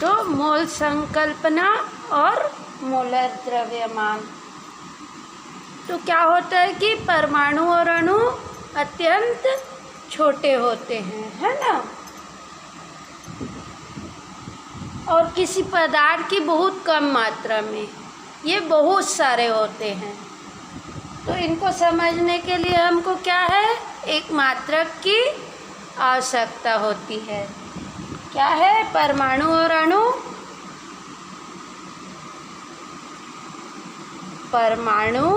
तो मोल संकल्पना और मोलर द्रव्यमान। तो क्या होता है कि परमाणु और अणु अत्यंत छोटे होते हैं, है ना, और किसी पदार्थ की बहुत कम मात्रा में, ये बहुत सारे होते हैं। तो इनको समझने के लिए हमको क्या है, एक मात्रक की आवश्यकता होती है। क्या है, परमाणु और अणु, परमाणु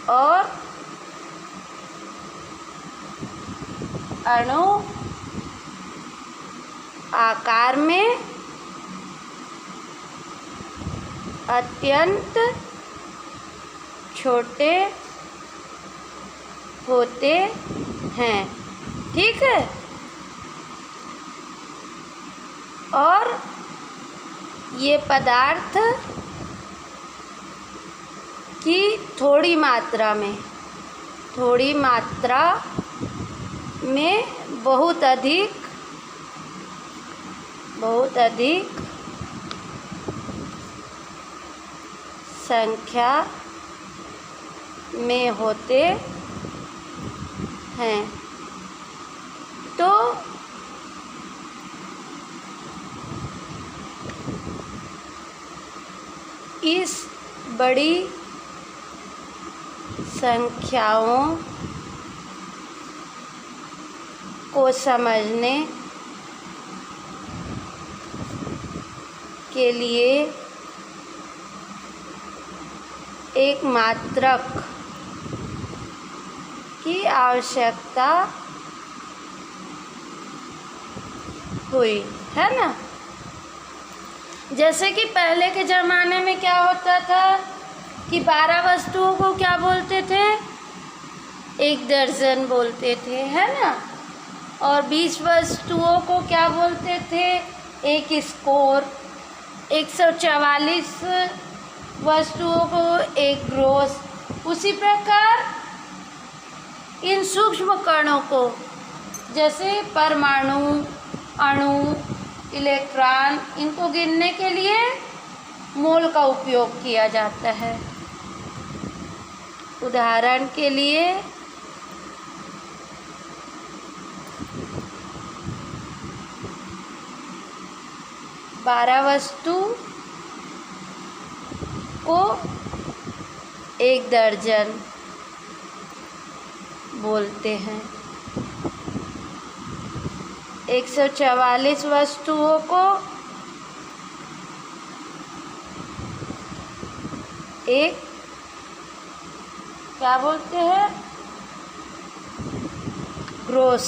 और अणु आकार में अत्यंत छोटे होते हैं, ठीक है। और ये पदार्थ की थोड़ी मात्रा में बहुत अधिक संख्या में होते हैं। तो इस बड़ी संख्याओं को समझने के लिए एक मात्रक की आवश्यकता हुई, है ना। जैसे कि पहले के ज़माने में क्या होता था कि 12 वस्तुओं को क्या बोलते थे, 1 दर्जन बोलते थे, है ना। और 20 वस्तुओं को क्या बोलते थे, 1 स्कोर। 144 वस्तुओं को 1 ग्रोस। उसी प्रकार इन सूक्ष्म कणों को, जैसे परमाणु, अणु, इलेक्ट्रॉन, इनको गिनने के लिए मोल का उपयोग किया जाता है। उदाहरण के लिए बारह वस्तु को 1 दर्जन बोलते हैं। 144 वस्तुओं को 1 क्या बोलते हैं, ग्रोस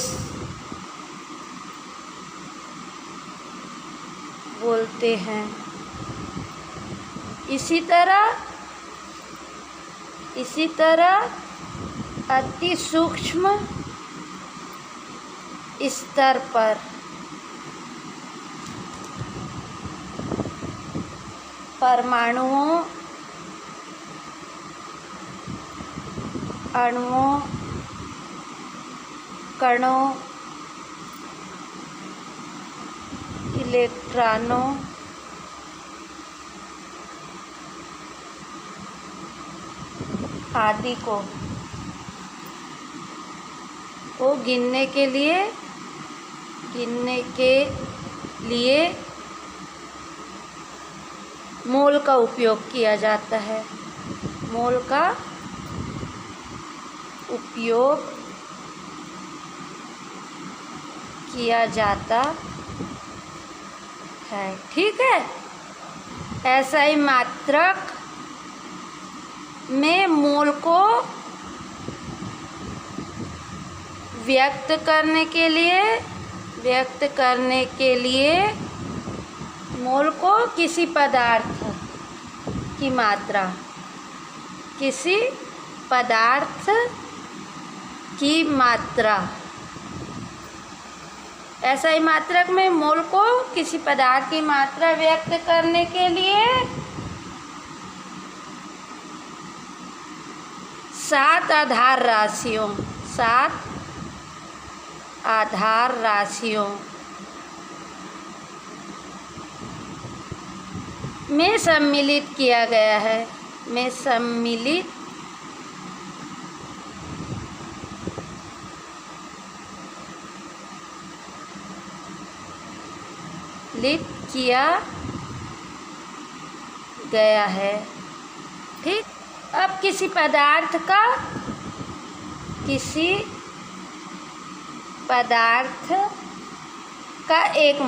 बोलते हैं। इसी तरह अति सूक्ष्म स्तर पर परमाणुओं, अणुओं, कणों, इलेक्ट्रॉनों, आदि को गिनने के लिए मोल का उपयोग किया जाता है। मोल का उपयोग किया जाता है, ठीक है। ऐसा ही मात्रक में मोल को व्यक्त करने के लिए मोल को किसी पदार्थ की मात्रा, किसी पदार्थ की मात्रा, ऐसा ही मात्रक में मोल को किसी पदार्थ की मात्रा व्यक्त करने के लिए 7 आधार राशियों में सम्मिलित किया गया है, में सम्मिलित किया गया है। ठीक, अब किसी पदार्थ का एक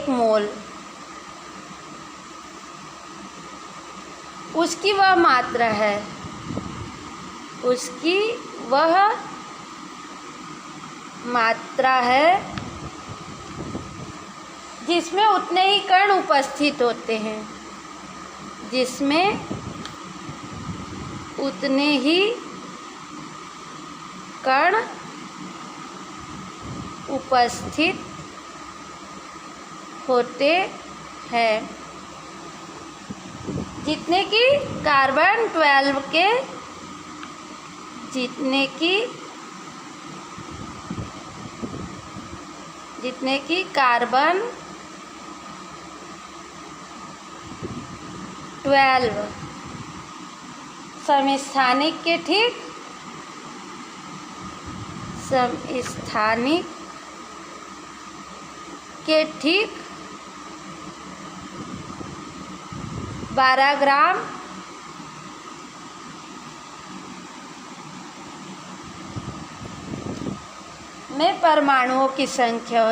मोल उसकी वह मात्रा है, जिसमें उतने ही कण उपस्थित होते हैं, जितने कि कार्बन 12 के कार्बन 12 समस्थानिक के ठीक 12 ग्राम में परमाणुओं की संख्या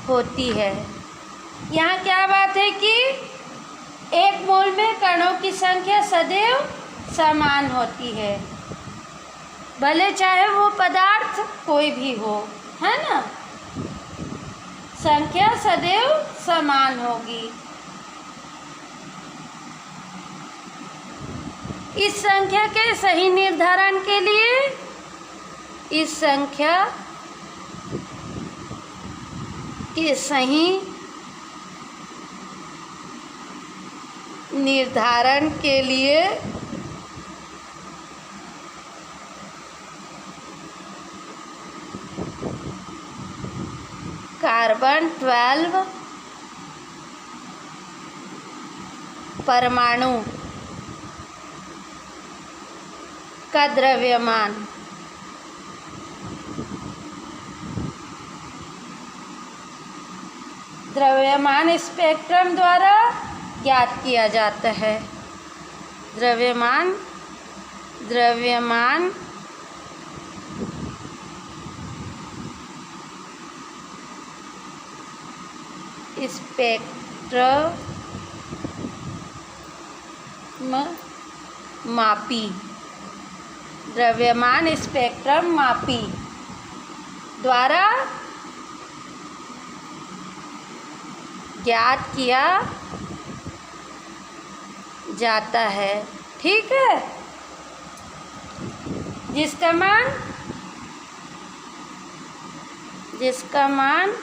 होती है, यहाँ क्या बात है कि एक मोल में कणों की संख्या सदैव समान होती है, भले चाहे वो पदार्थ कोई भी हो, है ना। संख्या सदैव समान होगी। इस संख्या के सही निर्धारण के लिए कार्बन 12 परमाणु का द्रव्यमान स्पेक्ट्रम द्वारा ज्ञात किया जाता है। द्रव्यमान स्पेक्ट्रम मापी द्वारा ज्ञात किया जाता है। ठीक है, जिसका मान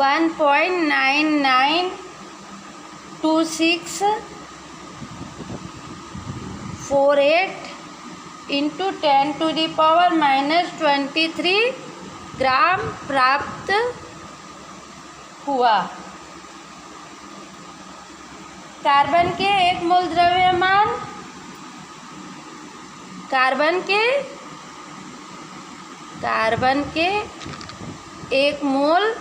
1.992648 × 10⁻⁻23 ग्राम प्राप्त हुआ। कार्बन के एक मोल द्रव्यमान एक मोल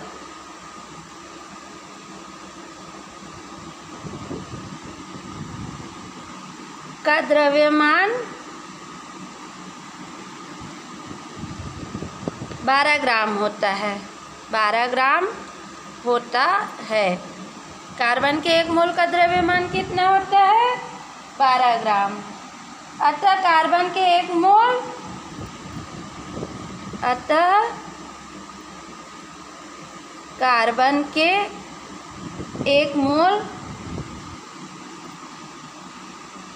का द्रव्यमान 12 ग्राम होता है। 12 ग्राम होता है। कार्बन के एक मोल का द्रव्यमान कितना होता है? 12 ग्राम। अतः कार्बन के एक मोल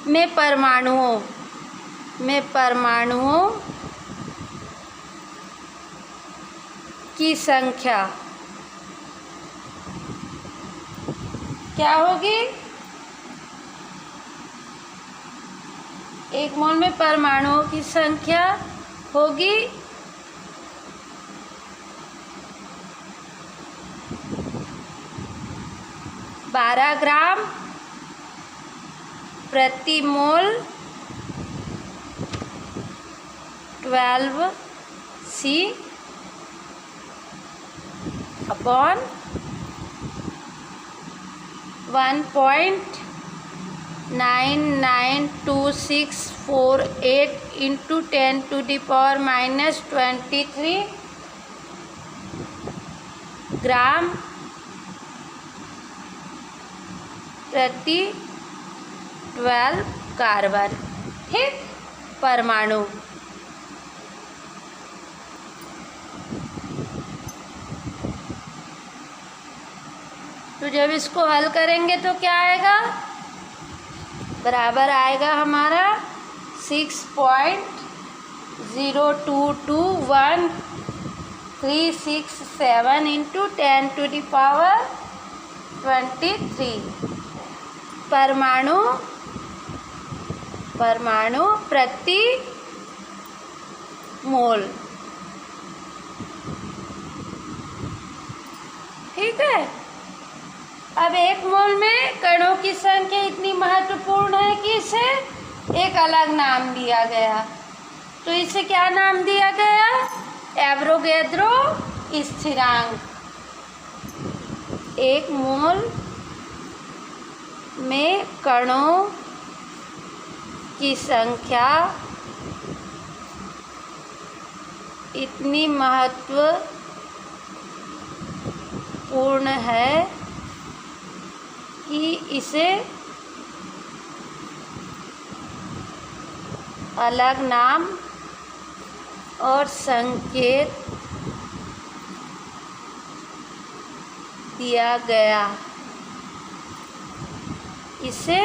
में परमाणुओं की संख्या क्या होगी? एक मोल में परमाणुओं की संख्या होगी 12 ग्राम प्रति मोल 12C अपॉन 1.992648 इंटू 10⁻⁻23 ग्राम प्रति 12 कार्बन, ठीक, परमाणु। तो जब इसको हल करेंगे तो क्या आएगा, बराबर आएगा हमारा 6.022137 इंटू 10⁻23 परमाणु प्रति मोल, ठीक है। अब एक मोल में कणों की संख्या इतनी महत्वपूर्ण है कि इसे एक अलग नाम दिया गया। तो इसे क्या नाम दिया गया, एवोगैड्रो स्थिरांक। एक मोल में कणों की संख्या इतनी महत्वपूर्ण है कि इसे अलग नाम और संकेत दिया गया। इसे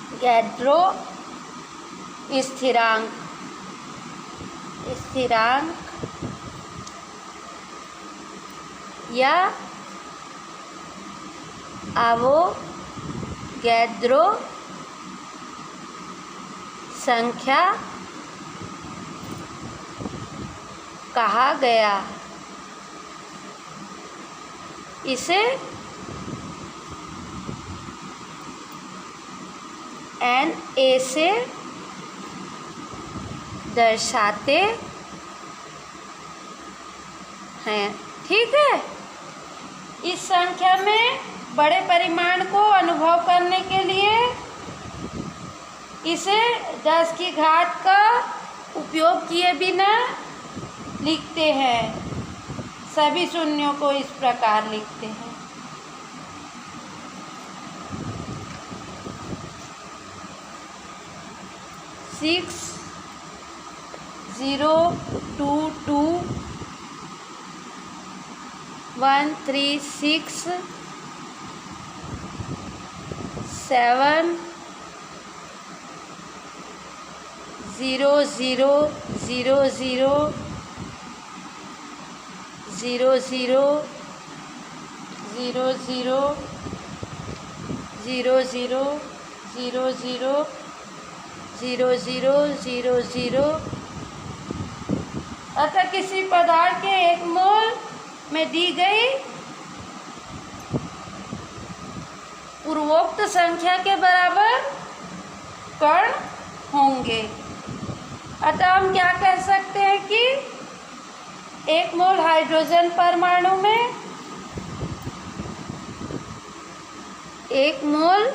एवोगैड्रो स्थिरांक या एवोगैड्रो संख्या कहा गया। इसे Na से दर्शाते हैं, ठीक है। इस संख्या में बड़े परिमाण को अनुभव करने के लिए इसे 10 की घात का उपयोग किए बिना लिखते हैं। सभी शून्यों को इस प्रकार लिखते हैं। सिक्स 000000000000 अतः किसी पदार्थ के एक मोल में दी गई पूर्वोक्त संख्या के बराबर कण होंगे। अतः हम क्या कह सकते हैं कि एक मोल हाइड्रोजन परमाणु में एक मोल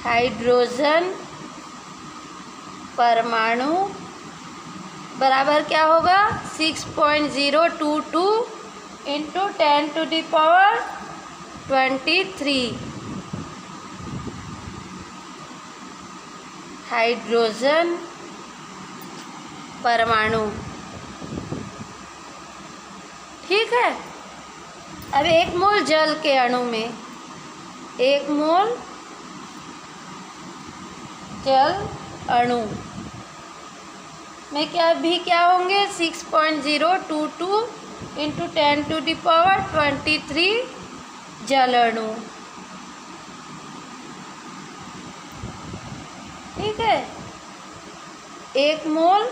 हाइड्रोजन परमाणु बराबर क्या होगा, 6.022 इंटू 10⁻23 हाइड्रोजन परमाणु, ठीक है। अब एक मोल जल के अणु में, एक मोल जल अणु में क्या होंगे 6.022 इंटू 10⁻23 जल अणु। ठीक है, 1 मोल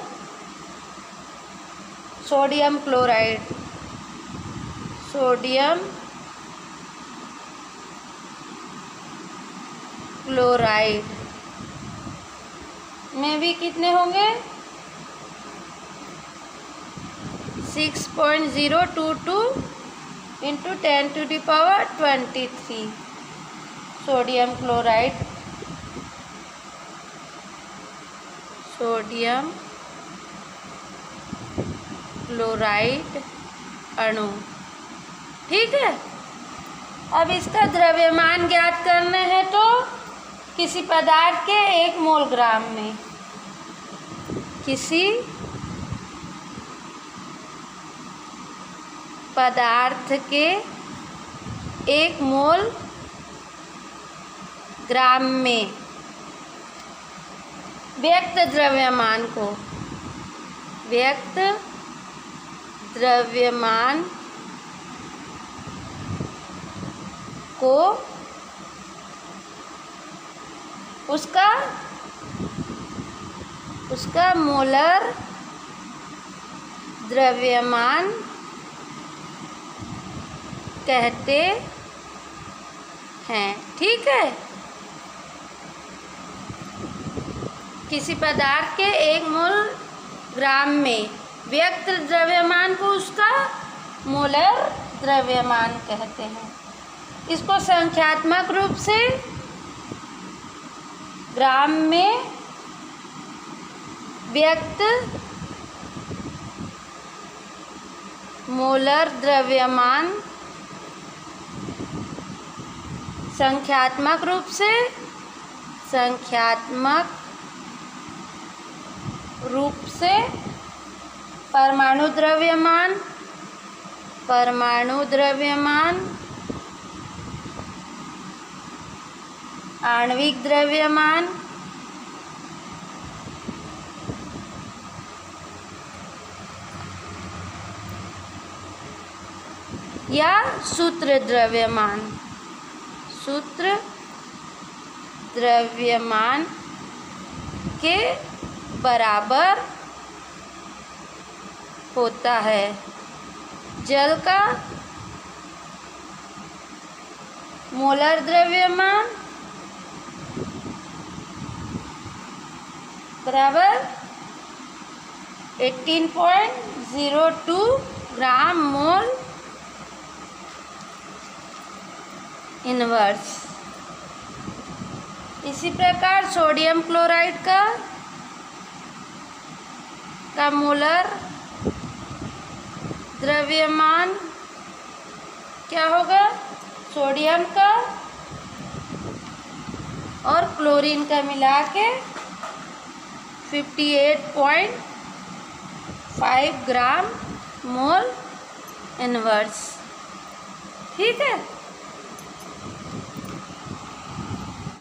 सोडियम क्लोराइड में भी कितने होंगे 6.022 इंटू 10⁻23 सोडियम क्लोराइड अणु। ठीक है, अब इसका द्रव्यमान ज्ञात करना है तो किसी पदार्थ के 1 मोल ग्राम में, किसी पदार्थ के 1 मोल ग्राम में व्यक्त द्रव्यमान को उसका मोलर द्रव्यमान कहते हैं। ठीक है, किसी पदार्थ के 1 मोल ग्राम में व्यक्त द्रव्यमान को उसका मोलर द्रव्यमान कहते हैं। इसको संख्यात्मक रूप से ग्राम में व्यक्त मोलर द्रव्यमान, संख्यात्मक रूप से परमाणु द्रव्यमान, आणविक द्रव्यमान, या सूत्र द्रव्यमान के बराबर होता है। जल का मोलर द्रव्यमान बराबर 18.02 ग्राम मोल इनवर्स। इसी प्रकार सोडियम क्लोराइड का मोलर द्रव्यमान क्या होगा, सोडियम का और क्लोरीन का मिला के 58.5 ग्राम मोल इनवर्स। ठीक है।